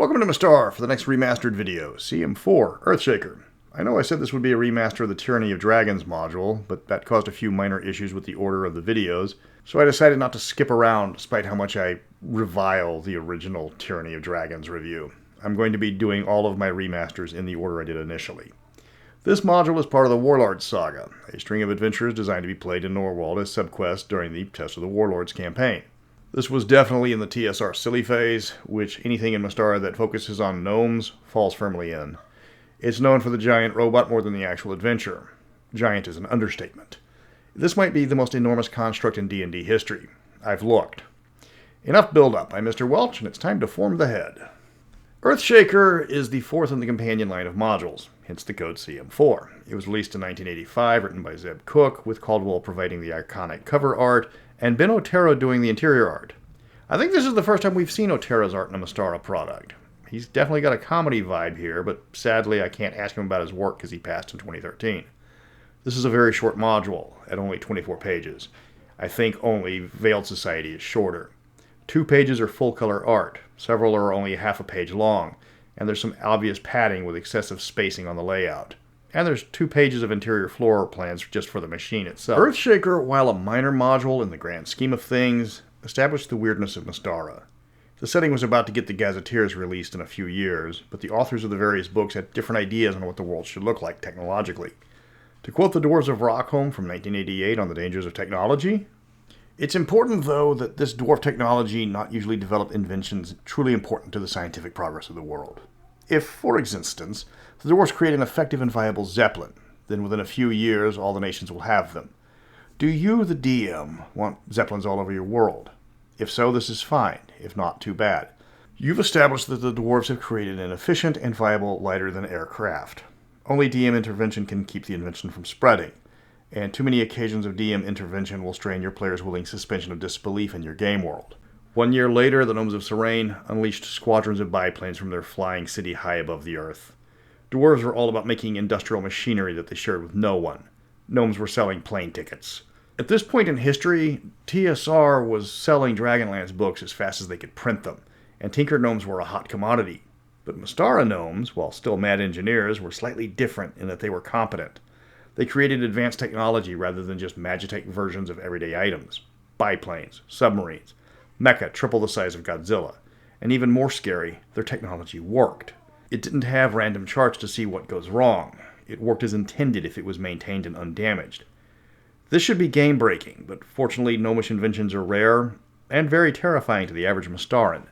Welcome to Mystara for the next remastered video, CM4, Earthshaker. I know I said this would be a remaster of the Tyranny of Dragons module, but that caused a few minor issues with the order of the videos, so I decided not to skip around despite how much I revile the original Tyranny of Dragons review. I'm going to be doing all of my remasters in the order I did initially. This module is part of the Warlords saga, a string of adventures designed to be played in Norwald as subquests during the Test of the Warlords campaign. This was definitely in the TSR silly phase, which anything in Mystara that focuses on gnomes falls firmly in. It's known for the giant robot more than the actual adventure. Giant is an understatement. This might be the most enormous construct in D&D history. I've looked. Enough build-up. I'm Mr. Welch, and it's time to form the head. Earthshaker is the fourth in the companion line of modules, hence the code CM4. It was released in 1985, written by Zeb Cook, with Caldwell providing the iconic cover art, and Ben Otero doing the interior art. I think this is the first time we've seen Otero's art in a Mystara product. He's definitely got a comedy vibe here, but sadly I can't ask him about his work because he passed in 2013. This is a very short module, at only 24 pages. I think only Veiled Society is shorter. 2 pages are full-color art, several are only half a page long, and there's some obvious padding with excessive spacing on the layout. And there's 2 pages of interior floor plans just for the machine itself. Earthshaker, while a minor module in the grand scheme of things, established the weirdness of Mystara. The setting was about to get the Gazetteers released in a few years, but the authors of the various books had different ideas on what the world should look like technologically. To quote the Dwarves of Rockholm from 1988 on the dangers of technology, "It's important, though, that this dwarf technology not usually develop inventions truly important to the scientific progress of the world. If, for instance, the dwarves create an effective and viable zeppelin, then within a few years all the nations will have them. Do you, the DM, want zeppelins all over your world? If so, this is fine. If not, too bad. You've established that the dwarves have created an efficient and viable lighter-than-air craft. Only DM intervention can keep the invention from spreading, and too many occasions of DM intervention will strain your players' willing suspension of disbelief in your game world." 1 year later, the Gnomes of Serene unleashed squadrons of biplanes from their flying city high above the earth. Dwarves were all about making industrial machinery that they shared with no one. Gnomes were selling plane tickets. At this point in history, TSR was selling Dragonlance books as fast as they could print them, and Tinker Gnomes were a hot commodity. But Mystara Gnomes, while still mad engineers, were slightly different in that they were competent. They created advanced technology rather than just Magitech versions of everyday items. Biplanes, submarines, mecha triple the size of Godzilla, and even more scary, their technology worked. It didn't have random charts to see what goes wrong. It worked as intended if it was maintained and undamaged. This should be game-breaking, but fortunately gnomish inventions are rare, and very terrifying to the average Mystaran.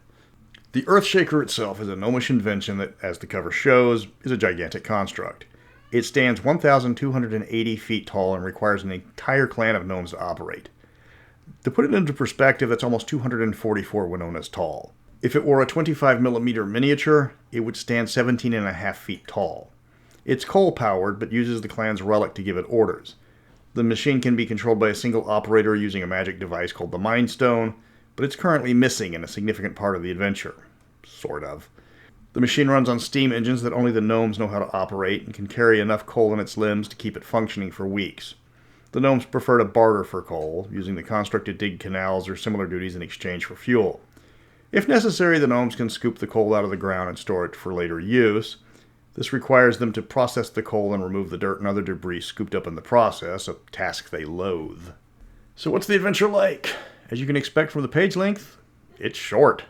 The Earthshaker itself is a gnomish invention that, as the cover shows, is a gigantic construct. It stands 1,280 feet tall and requires an entire clan of gnomes to operate. To put it into perspective, that's almost 244 Winonas tall. If it were a 25mm miniature, it would stand 17.5 feet tall. It's coal-powered, but uses the clan's relic to give it orders. The machine can be controlled by a single operator using a magic device called the Mind Stone, but it's currently missing in a significant part of the adventure. Sort of. The machine runs on steam engines that only the gnomes know how to operate and can carry enough coal in its limbs to keep it functioning for weeks. The gnomes prefer to barter for coal, using the construct to dig canals or similar duties in exchange for fuel. If necessary, the gnomes can scoop the coal out of the ground and store it for later use. This requires them to process the coal and remove the dirt and other debris scooped up in the process, a task they loathe. So what's the adventure like? As you can expect from the page length, it's short.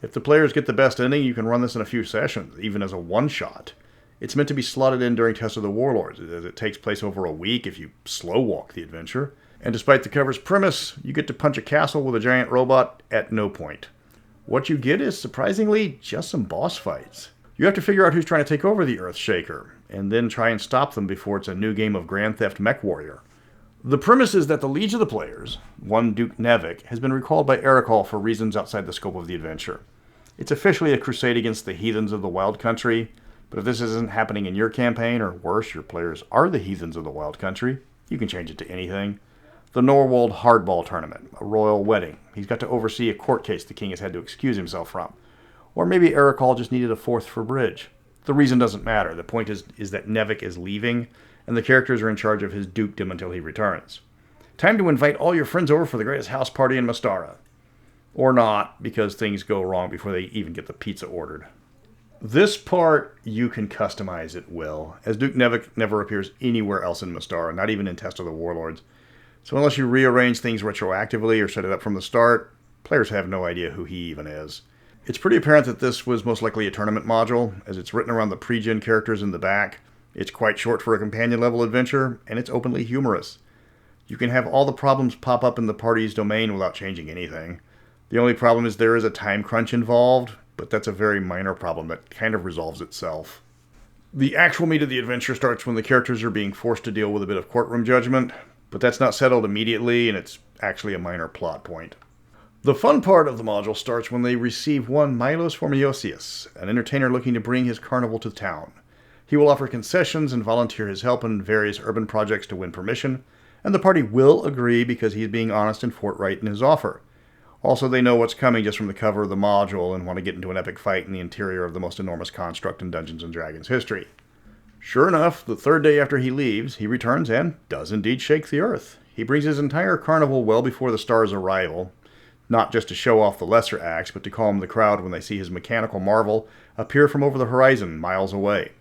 If the players get the best ending, you can run this in a few sessions, even as a one-shot. It's meant to be slotted in during Test of the Warlords, as it takes place over a week if you slow-walk the adventure. And despite the cover's premise, you get to punch a castle with a giant robot at no point. What you get is, surprisingly, just some boss fights. You have to figure out who's trying to take over the Earthshaker, and then try and stop them before it's a new game of Grand Theft Mech Warrior. The premise is that the liege of the players, one Duke Nevik, has been recalled by Erekol for reasons outside the scope of the adventure. It's officially a crusade against the heathens of the Wild Country, but if this isn't happening in your campaign, or worse, your players are the heathens of the Wild Country, you can change it to anything. The Norwald Hardball Tournament, a royal wedding. He's got to oversee a court case the king has had to excuse himself from. Or maybe Erekol just needed a fourth for bridge. The reason doesn't matter. The point is that Nevik is leaving, and the characters are in charge of his dukedom until he returns. Time to invite all your friends over for the greatest house party in Mystara. Or not, because things go wrong before they even get the pizza ordered. This part you can customize at will, as Duke never appears anywhere else in Mystara, not even in Test of the Warlords. So unless you rearrange things retroactively or set it up from the start, players have no idea who he even is. It's pretty apparent that this was most likely a tournament module, as it's written around the pre-gen characters in the back. It's quite short for a companion-level adventure, and it's openly humorous. You can have all the problems pop up in the party's domain without changing anything. The only problem is there is a time crunch involved, but that's a very minor problem that kind of resolves itself. The actual meat of the adventure starts when the characters are being forced to deal with a bit of courtroom judgment, but that's not settled immediately, and it's actually a minor plot point. The fun part of the module starts when they receive one Milos Formosius, an entertainer looking to bring his carnival to town. He will offer concessions and volunteer his help in various urban projects to win permission, and the party will agree because he's being honest and forthright in his offer. Also, they know what's coming just from the cover of the module and want to get into an epic fight in the interior of the most enormous construct in Dungeons & Dragons history. Sure enough, the third day after he leaves, he returns and does indeed shake the earth. He brings his entire carnival well before the star's arrival, not just to show off the lesser acts, but to calm the crowd when they see his mechanical marvel appear from over the horizon miles away.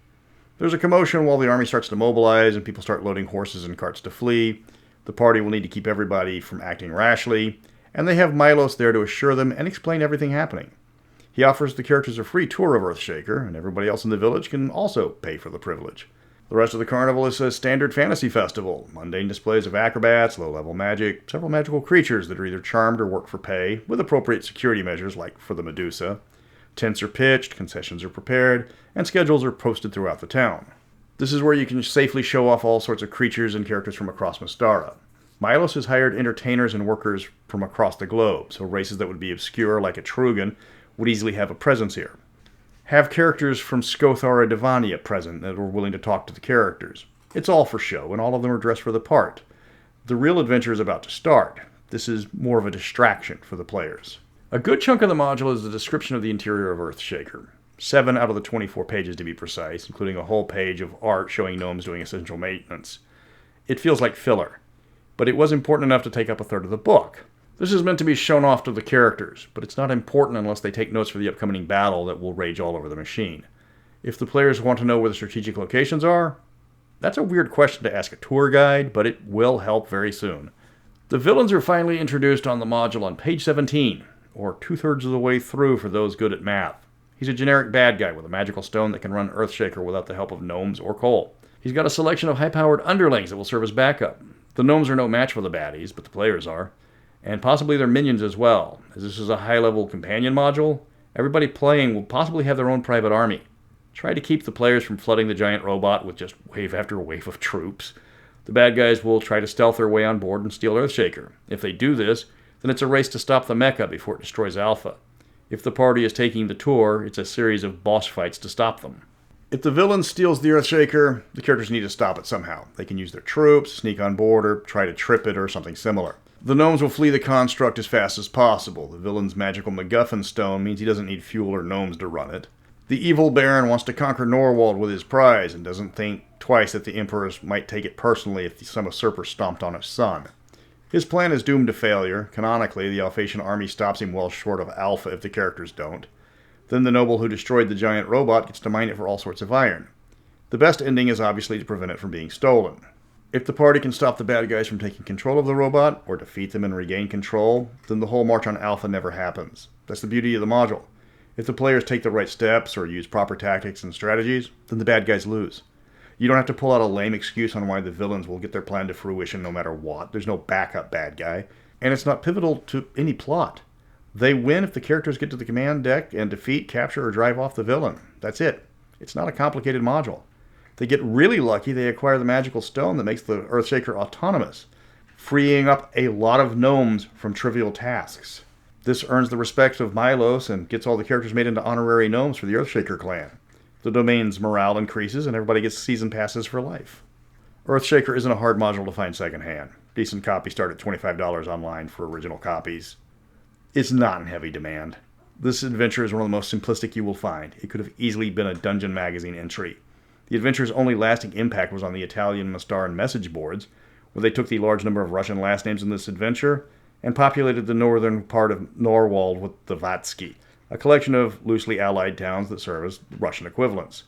There's a commotion while the army starts to mobilize and people start loading horses and carts to flee. The party will need to keep everybody from acting rashly, and they have Milos there to assure them and explain everything happening. He offers the characters a free tour of Earthshaker, and everybody else in the village can also pay for the privilege. The rest of the carnival is a standard fantasy festival, mundane displays of acrobats, low-level magic, several magical creatures that are either charmed or work for pay, with appropriate security measures like for the Medusa. Tents are pitched, concessions are prepared, and schedules are posted throughout the town. This is where you can safely show off all sorts of creatures and characters from across Mystara. Milos has hired entertainers and workers from across the globe, so races that would be obscure like a Trugan would easily have a presence here. Have characters from Scothar or Devania present that are willing to talk to the characters. It's all for show, and all of them are dressed for the part. The real adventure is about to start. This is more of a distraction for the players. A good chunk of the module is the description of the interior of Earthshaker. 7 out of the 24 pages to be precise, including a whole page of art showing gnomes doing essential maintenance. It feels like filler, but it was important enough to take up a third of the book. This is meant to be shown off to the characters, but it's not important unless they take notes for the upcoming battle that will rage all over the machine. If the players want to know where the strategic locations are, that's a weird question to ask a tour guide, but it will help very soon. The villains are finally introduced on the module on page 17, or 2/3 of the way through for those good at math. He's a generic bad guy with a magical stone that can run Earthshaker without the help of gnomes or coal. He's got a selection of high-powered underlings that will serve as backup. The gnomes are no match for the baddies, but the players are. And possibly their minions as well. As this is a high-level companion module, everybody playing will possibly have their own private army. Try to keep the players from flooding the giant robot with just wave after wave of troops. The bad guys will try to stealth their way on board and steal Earthshaker. If they do this, then it's a race to stop the mecha before it destroys Alpha. If the party is taking the tour, it's a series of boss fights to stop them. If the villain steals the Earthshaker, the characters need to stop it somehow. They can use their troops, sneak on board, or try to trip it or something similar. The gnomes will flee the construct as fast as possible. The villain's magical MacGuffin stone means he doesn't need fuel or gnomes to run it. The evil Baron wants to conquer Norwald with his prize and doesn't think twice that the Emperors might take it personally if some usurper stomped on his son. His plan is doomed to failure. Canonically, the Alphatian army stops him well short of Alpha if the characters don't. Then the noble who destroyed the giant robot gets to mine it for all sorts of iron. The best ending is obviously to prevent it from being stolen. If the party can stop the bad guys from taking control of the robot, or defeat them and regain control, then the whole march on Alpha never happens. That's the beauty of the module. If the players take the right steps or use proper tactics and strategies, then the bad guys lose. You don't have to pull out a lame excuse on why the villains will get their plan to fruition no matter what. There's no backup bad guy, and it's not pivotal to any plot. They win if the characters get to the command deck and defeat, capture, or drive off the villain. That's it. It's not a complicated module. They get really lucky, they acquire the magical stone that makes the Earthshaker autonomous, freeing up a lot of gnomes from trivial tasks. This earns the respect of Milos and gets all the characters made into honorary gnomes for the Earthshaker clan. The domain's morale increases and everybody gets season passes for life. Earthshaker isn't a hard module to find secondhand. Decent copies start at $25 online for original copies. It's not in heavy demand. This adventure is one of the most simplistic you will find. It could have easily been a Dungeon magazine entry. The adventure's only lasting impact was on the Italian Mystaran message boards, where they took the large number of Russian last names in this adventure and populated the northern part of Norwald with the Vatsky, a collection of loosely allied towns that serve as Russian equivalents.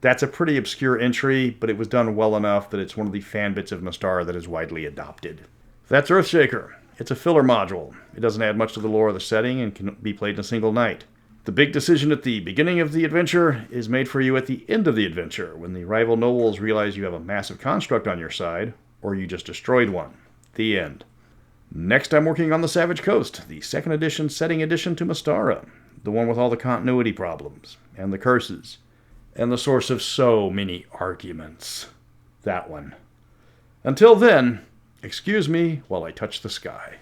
That's a pretty obscure entry, but it was done well enough that it's one of the fan bits of Mystara that is widely adopted. That's Earthshaker. It's a filler module. It doesn't add much to the lore of the setting and can be played in a single night. The big decision at the beginning of the adventure is made for you at the end of the adventure, when the rival nobles realize you have a massive construct on your side, or you just destroyed one. The end. Next, I'm working on the Savage Coast, the 2nd edition setting addition to Mystara, the one with all the continuity problems, and the curses, and the source of so many arguments. That one. Until then, excuse me while I touch the sky.